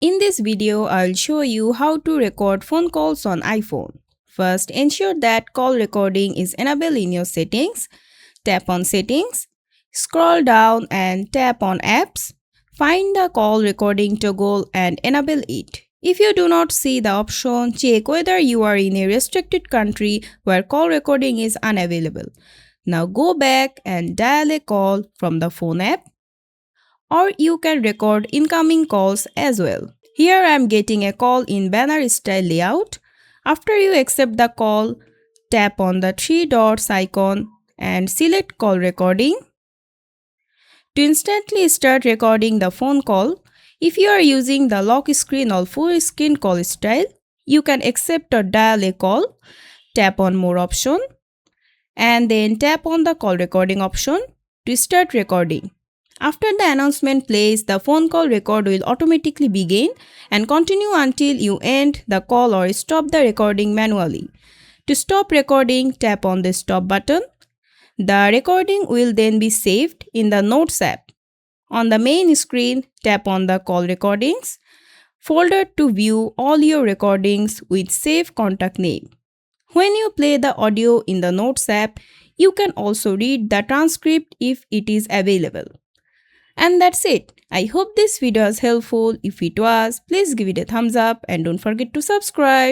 In this video, I'll show you how to record phone calls on iPhone. First, ensure that call recording is enabled in your settings. Tap on Settings, scroll down and tap on Apps. Find the call recording toggle and enable it. If you do not see the option, check whether you are in a restricted country where call recording is unavailable. Now go back and dial a call from the phone app, or you can record incoming calls as well. Here I am getting a call in banner style layout. After you accept the call, tap on the three dots icon and select call recording. To instantly start recording the phone call, if you are using the lock screen or full screen call style, you can accept or dial a call, tap on more option, and then tap on the call recording option to start recording. After the announcement plays, the phone call record will automatically begin and continue until you end the call or stop the recording manually. To stop recording, tap on the stop button. The recording will then be saved in the Notes app. On the main screen, tap on the call recordings folder to view all your recordings with save contact name. When you play the audio in the Notes app, you can also read the transcript if it is available. And that's it. I hope this video was helpful. If it was, please give it a thumbs up and don't forget to subscribe.